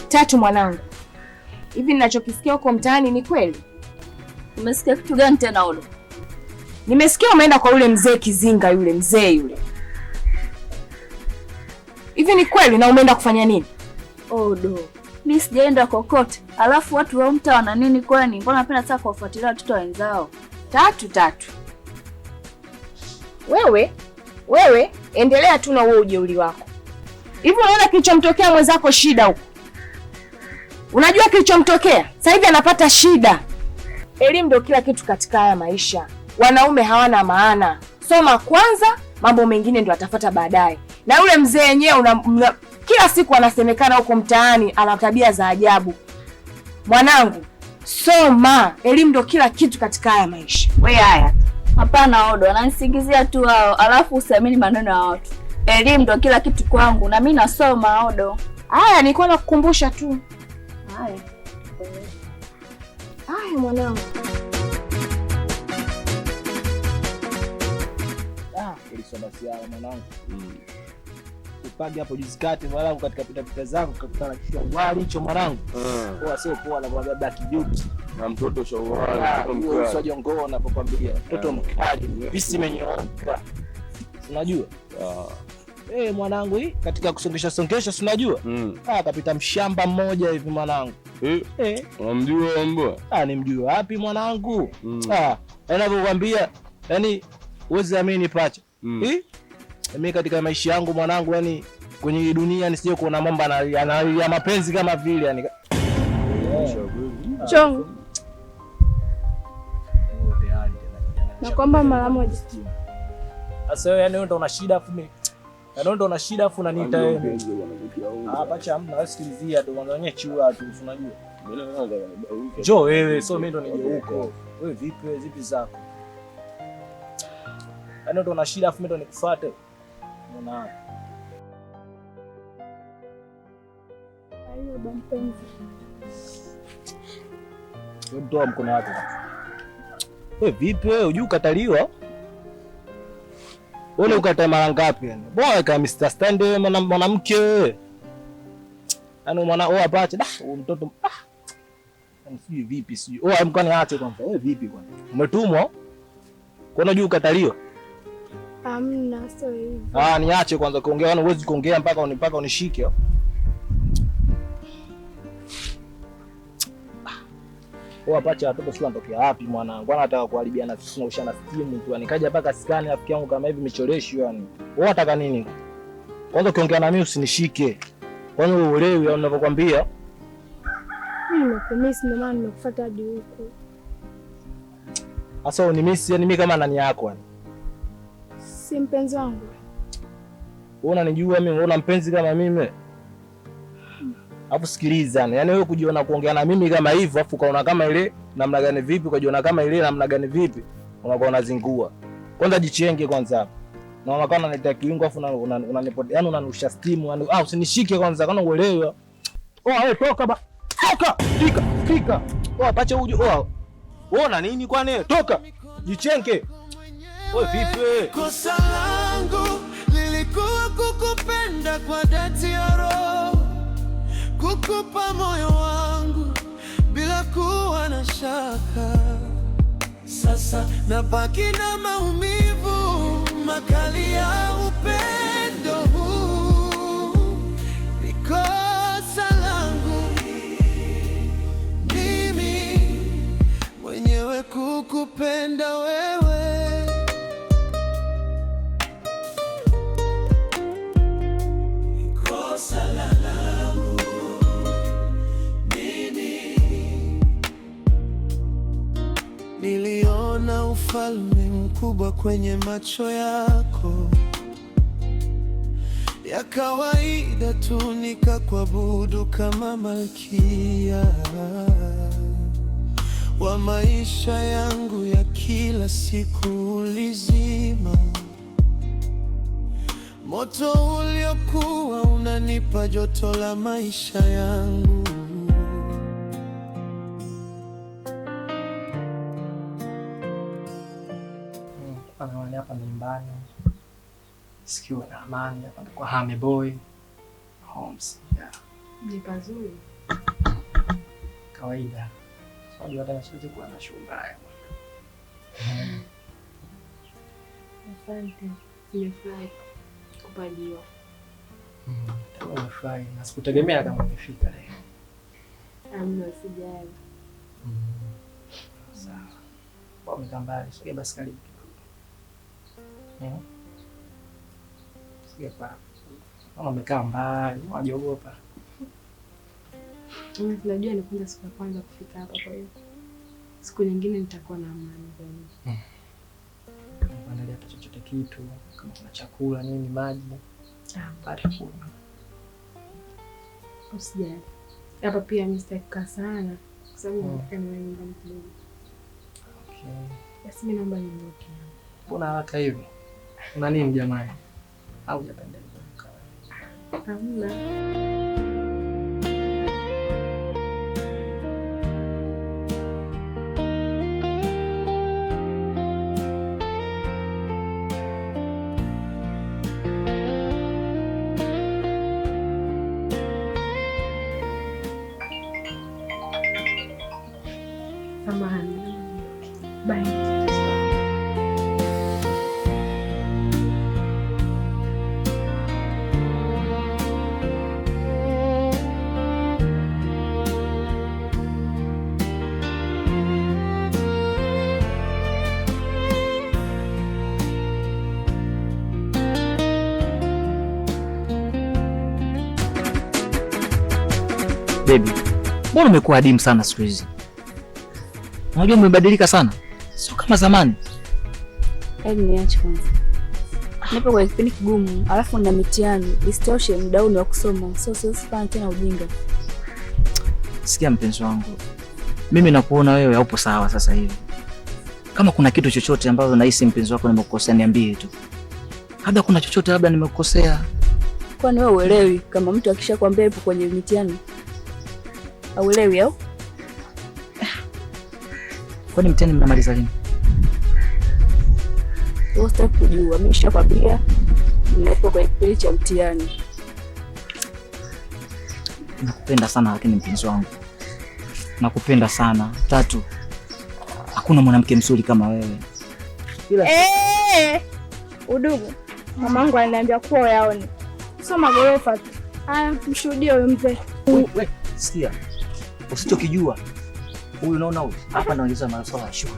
Tatu mwanangu, hivi ninachokisikia huko mtaani ni kweli? Umesikia kitu gani tena Odo? Nimesikia umeenda kwa yule mzee Kizinga, yule mzee yule. Hivi ni kweli na umeenda kufanya nini? Odo, mimi sijaenda kokote. Alafu watu wa mtaa wana nini kwani? Mbona napenda sana kuwafuatilia watoto wenzao? Tatu. Wewe endelea tu na huo ujeuri wako. Hivi unaona kilichomtokea mwenzako shida huko? Unajua kilichomtokea? Sasa hivi anapata shida. Elimu ndio kila kitu katika haya maisha. Wanaume hawana maana. Soma kwanza, mambo mengine ndio atafuata baadaye. Na yule mzee yenyewe kila siku anasemekana huko mtaani ana tabia za ajabu. Mwanangu, soma. Elimu ndio kila kitu katika haya maisha. Wewe haya. Hapana Odo, ananisingizia tu hao. Alafu usiamini maneno ya watu. Elimu ndio kila kitu kwangu na mimi nasoma Odo. Haya, nilikuwa nakukumbusha tu. Haya mwanangu. Ulisoma siala mwanangu. Upage hapo juzi kati mwanangu katika pita zako kakutana kisha wali hicho mwanangu. Poa sio poa anakuambia black beauty. Na mtoto shawali, mtoto mkali. Sio ngoo anapokwambia. Mtoto mkali, visi menyooka. Unajua? Mwanangu hii katika kusongesha si unajua? Kapita mshamba mmoja hivi mwanangu. Unamjua mbwa? Nimjua wapi mwanangu? Ninavyokuambia yani uwezi amini pacha. Mimi katika maisha yangu mwanangu yani kwenye dunia nisije kuona mambo ya mapenzi kama vile yani. Chongo. Na kwamba mara moja. Sasa yani wewe ndo una shida afu mimi. Yaani ndo una shida afu unaniita wewe. Pacha hamna wasikilizia tu wanaonyesha chua tu unajua. Njoo wewe sio mimi ndo nije huko. Wewe vipi zako? Yaani ndo una shida afu mimi ndo nikufuate. Unaona? Ayo mpenzi. Wewe mtoa mkono wako. Wewe vipi wewe unajua ukataliwa? Wewe ukatae mara ngapi yani? Bora kama Mr. Stand wewe mwanamke wewe. Yaani wewe pacha huyu mtoto sijui vipi sijui. Wewe mkani aache kwanza. Wewe vipi kwani? Umetumwa? Kwa nini ukataliwa? Hamna sio hivi. Niache kwanza kuongea, yani huwezi kuongea mpaka unishike. Wewe pacha watoto sio anatokea wapi mwanangu? Anataka kuharibiana sisi na ushana stimu tu. Nikaja mpaka skani rafiki yangu kama hivi michoresho yani. Wewe unataka nini? Kwanza ukiongea na mimi usinishike. Kwani wewe uelewi au ninavyokuambia? Mimi nimekumisi ndio maana nimekufuata hadi huko. Sasa unimisi yani mimi kama nani yako yani? Si mpenzi wangu. Wewe unanijua mimi, una mpenzi kama mimi? Hapo sikiliza yani wewe kujiona kuongea na mimi kama hivyo afu ukaona kama ile namna gani vipi, ukajiona kama ile namna gani vipi, unakuwa unazingua. Kwanza jichenge kwanza hapo. Naona kama unanitia kiwingo afu unanipotea yani unanusha stimu yani usinishike kwanza kana uelewe. Wewe toka ba. Toka! Fika. Pacha uje. Uona nini kwani? Toka. Jichenge. Wewe vipi wewe? Kosa langu lilikuwa kukupenda kwa dhati ya roho. Kukupa moyo wangu bila kuwa na shaka. Sasa nabaki na maumivu makali ya upendo huu. Ni kosa langu mimi mwenyewe kukupenda wewe. Ni kosa langu niliona ufalme mkubwa kwenye macho yako, ya kawaida tu nikakuabudu kama malkia wa maisha yangu ya kila siku. Ulizima moto uliokuwa unanipa joto la maisha yangu. Anawani hapa nyumbani. Sikiwa na amani hapa kwa Hame Boy Homes. Yeah. Ni pazuri. kawaida. Unajua hata siwezi kuwa na shughuli mbaya. Asante. Nimefurahi kupajua. Kama umefurahi na sikutegemea kama umefika leo. Amna, sijali. Sawa. Kwa umekaa mbali, sogea basi karibu kidogo. Sogea hapa. Kama umekaa mbali, unajiogopa. Najua ni kwanza siku ya kwanza kufika hapa, kwa hiyo siku nyingine nitakuwa na amani zaidi. Kuandalia hata chochote kitu, kama kuna chakula nini, maji. Baada ya kula. Usijali. Hapa pia mimi sitaki kukaa sana kwa sababu nataka niwe nyumbani kidogo. Okay. Basi mimi naomba niondoke. Mbona haraka hivi? Una nini jamani? Au hujapendeza? Hamna. Baby, mbona umekuwa adimu sana siku hizi? Unajua umebadilika sana, sio kama zamani. Hebu niache kwanza. Nipo kwa kipindi kigumu, alafu na mitihani. Isitoshe muda huu ni wa kusoma. Siwezi kufanya tena ujinga. Sikia mpenzi wangu, mimi nakuona wewe haupo sawa sasa hivi. Kama kuna kitu chochote ambacho nahisi mpenzi wako nimekukosea, niambie tu. Labda kuna chochote labda nimekukosea. Kwani wewe uelewi kama mtu akishakwambia yupo kwenye mitihani? Auelewi au? Kwani mtihani mnamaliza lini? Wewe sitaki kujua, mimi nishakwambia nipo kwenye kipindi cha mtihani. Nakupenda sana lakini mpenzi wangu. Nakupenda sana. Tatu. Hakuna mwanamke mzuri kama wewe. Udugu. Mamangu ananiambia kuwa yaone. Sio magorofa tu. Haya, mshuhudie huyo mzee. Wewe, sikia. Usichokijua. Huyu unaona huyu? Hapa naeleza masuala ya shule.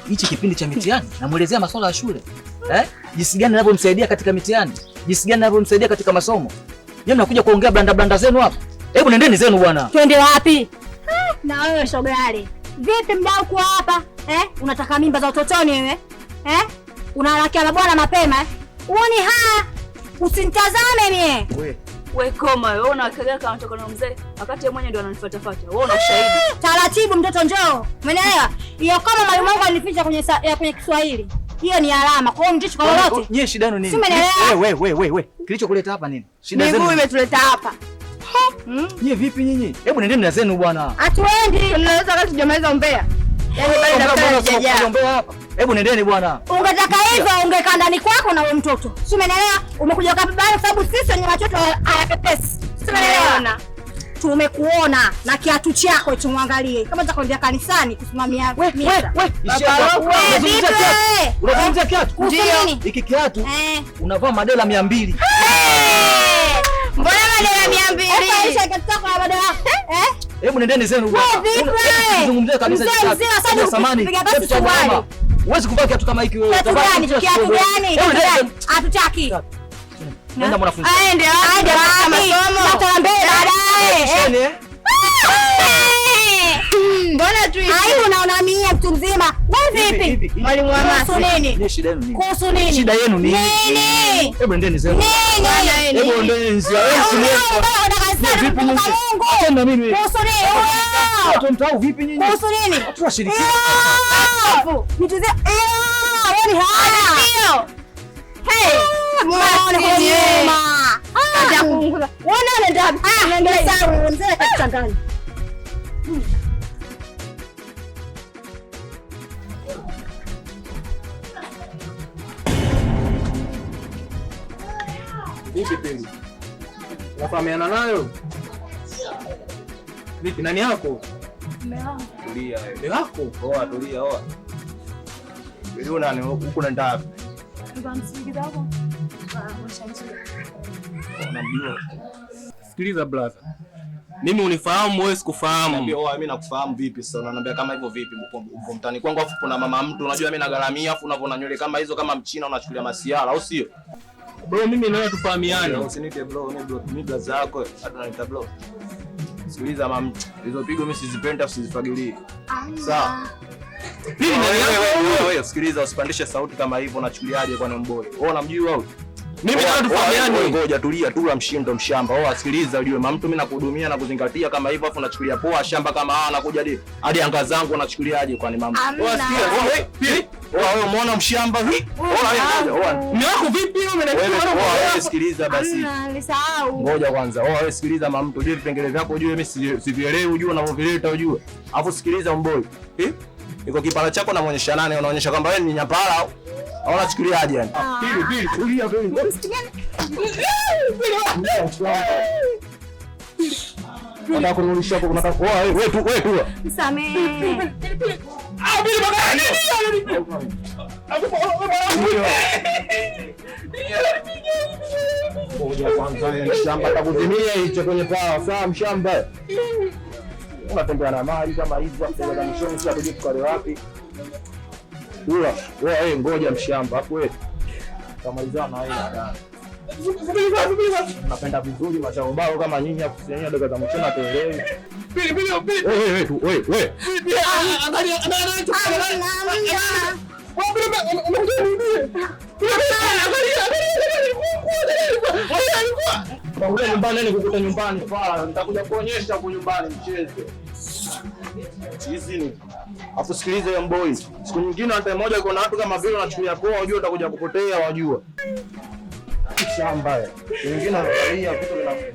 Hichi kipindi cha mitihani namuelezea masuala ya shule. Jinsi gani ninavyomsaidia katika mitihani? Jinsi gani ninavyomsaidia katika masomo? Yeye mnakuja kuongea blanda zenu hapa. Hebu nendeni zenu bwana. Twende wapi? Na wewe shogari. Vipi mdau kwa hapa? Unataka mimba za utotoni wewe? Unaharakia bwana mapema Uoni usinitazame mie. Wewe koma, wewe unakaga kama mtoto na mzee, wakati yeye mwenyewe ndio ananifuatafuata. Wewe una ushahidi? Taratibu mtoto njoo. Umeelewa? Hiyo kama mwalimu wangu alinificha kwenye Kiswahili. Hiyo ni alama. Kwa hiyo ndicho kwa lolote. Nyie shida yenu nini? Wewe. Kilichokuleta hapa nini? Shida zenu. Miguu imetuleta hapa. Nyie vipi nyinyi? Hebu nendeni na zenu bwana. Hatuendi. Tunaweza kati tujamaliza umbea. Yaani bali daktari hajaja. Umbea hapa. Hebu nendeni bwana. Ungetaka hivyo ungekaa ndani kwako na wewe mtoto. Si umeelewa? Umekuja kwa baba kwa sababu sisi wenye watoto hayapepesi. Si umeelewa? Tumekuona na kiatu chako tumwangalie. Kama utakwenda kanisani kusimamia misa. Unazungumzia kiatu? Ndio. Hiki kiatu unavaa madela 200. Mbona madela 200? Sasa isha kitoko na madela. Hebu nendeni zenu bwana. Unazungumzia kabisa kiatu. Samani. Huwezi kuvaa kiatu kama hiki wewe. Kiatu gani? Hatutaki. Nenda mwanafunzi. Aende kwa masomo. Tutaambia baadaye. Mbona tu hivi? Ai unaona mimi mtu mzima. Wewe vipi? Mwalimu wa masomo nini? Ni shida yenu nini? Kuhusu nini? Shida yenu nini? Nini? Hebu nendeni zenu. Nini? Hebu nendeni nzia. Vipi nyinyi? Tena mimi. Kuhusu nini? Watu mtao vipi nyinyi? Kuhusu nini? Tunashirikiana. Nituzia. Yaani haya. Ndio. Hey. Mwana kwa nyuma. Acha kuunguza. Unaona ndio. Unaendelea sawa, mzee kakuchanganya. Vipi penzi? Unafahamiana nayo? Vipi nani yako? Mume wangu. Tulia wewe. Mume wako? Oa tulia, oa. Wewe nani huko na ndani? Ndio msingiza hapo. Unamjua? Sikiliza brother. Mimi unifahamu wewe sikufahamu. Niambia oa mimi nakufahamu vipi sasa? Unaniambia kama hivyo vipi upo mtani kwangu afu kuna mama mtu unajua mimi nagaramia afu unavona nywele kama hizo kama mchina unachukulia masiara au sio? Bro mimi na wewe tufahamiane. Usinite bro, mimi brother yako hata naita bro. Sikiliza mama, hizo pigo mimi sizipenda usizifagilie. Sawa? Wewe sikiliza usipandishe sauti kama hivyo unachukuliaje kwa Nemboi? Wewe unamjua au? Mimi na tufahamiane. Ngoja tulia tu la mshindo mshamba. Wewe sikiliza ujue mama mtu mimi nakuhudumia na kuzingatia kama hivyo afu unachukulia poa shamba kama anakuja hadi anga zangu unachukuliaje kwani mama? Wewe sikia. Wewe umeona mshamba hii? Ni wako vipi wewe sikiliza basi. Nilisahau. Ngoja kwanza. Wewe sikiliza mama mtu ujue vipengele vyako ujue mimi sivielewi ujue unavyovileta ujue. Alafu sikiliza mboi. Iko kipala chako namuonyesha nani unaonyesha kwamba wewe ni nyapala au unachukuliaje yani? Pili tulia pili. Unataka kunulisha hapo unataka wewe tu. Nisamehe. Pili bagani. Ngoja kwanza shamba takuzimia hicho kwenye paa sawa mshamba. Unatembea na mali kama hizo hapo kwa mshoni sasa tuje tukale wapi? Wewe ngoja mshamba hapo wewe. Kamalizana wewe ndani. Napenda vizuri mashao bao kama nyinyi hapo kusiania dakika za mchana tuelewi. Pili. Wewe. Angalia. Wewe nyumbani nani kukuta nyumbani fala nitakuja kuonyesha hapo nyumbani mchezo. Hizi ni. Afu sikiliza hiyo mboi. Siku nyingine hata moja iko na watu kama vile unachukulia poa unajua utakuja kupotea wajua. Shamba. Wengine wanaangalia vitu vinafuata.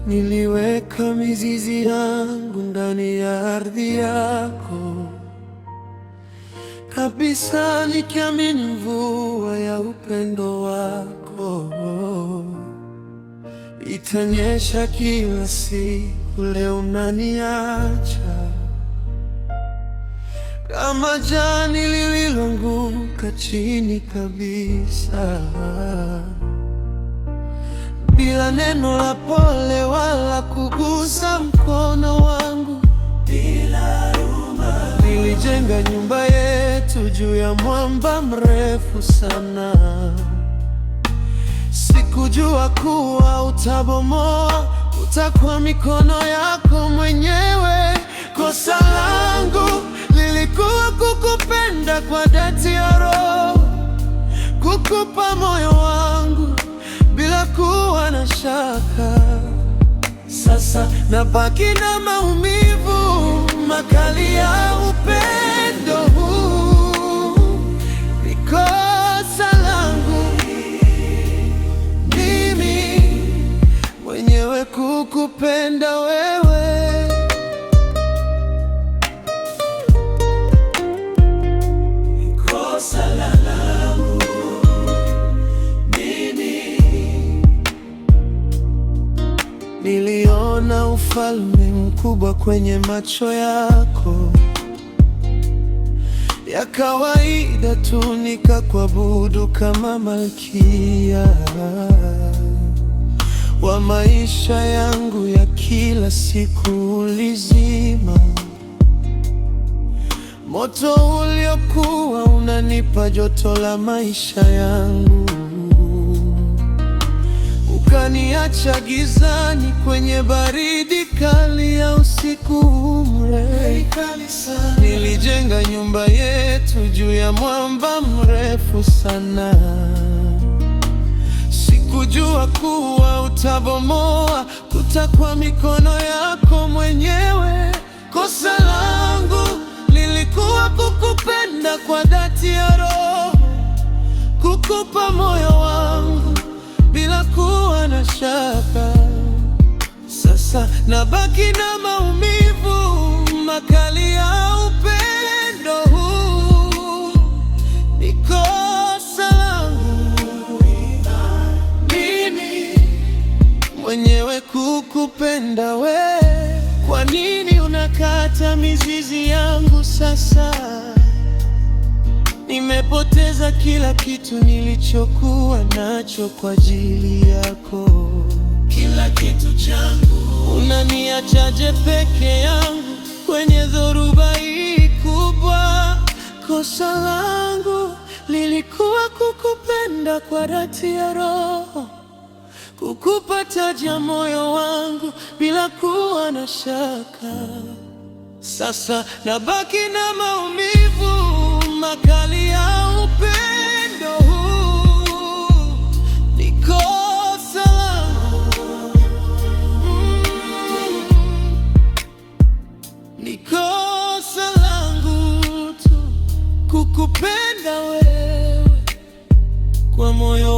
Niliweka mizizi yangu ndani ya ardhi yako kabisa, nikiamini mvua ya upendo wako itanyesha kila siku. Leo unaniacha kama jani lililoanguka chini kabisa, bila neno la pole wala kugusa mkono wangu. Bila huruma nilijenga nyumba yetu juu ya mwamba mrefu sana. Sikujua kuwa utabomoa, utakuwa mikono yako mwenyewe. Kosa langu lilikuwa kukupenda kwa dhati ya roho, kukupa moyo wangu bila kuwa na shaka. Sasa nabaki na maumivu makali ya upendo huu. Ni kosa langu mimi mwenyewe kukupenda wewe. Ni kosa langu niliona ufalme mkubwa kwenye macho yako, ya kawaida tu nikakuabudu kama malkia wa maisha yangu ya kila siku. Ulizima moto uliokuwa unanipa joto la maisha yangu, ukaniacha gizani kwenye baridi kali ya usiku mrefu. Nilijenga nyumba yetu juu ya mwamba mrefu sana. Sikujua kuwa utabomoa kuta kwa mikono yako mwenyewe. Kosa langu lilikuwa kukupenda kwa dhati ya roho, kukupa moyo wangu bila kuwa na shaka. Sasa nabaki na maumivu makali ya upendo huu. Ni kosa langu mimi mwenyewe kukupenda we. Kwa nini unakata mizizi yangu sasa? Nimepoteza kila kitu nilichokuwa nacho kwa ajili yako. Kila kitu changu, unaniachaje peke yangu kwenye dhoruba hii kubwa? Kosa langu lilikuwa kukupenda kwa dhati ya roho, kukupa taji ya moyo wangu bila kuwa na shaka. Sasa nabaki na maumivu makali ya upendo huu. Ni kosa langu, ni kosa langu tu kukupenda wewe kwa moyo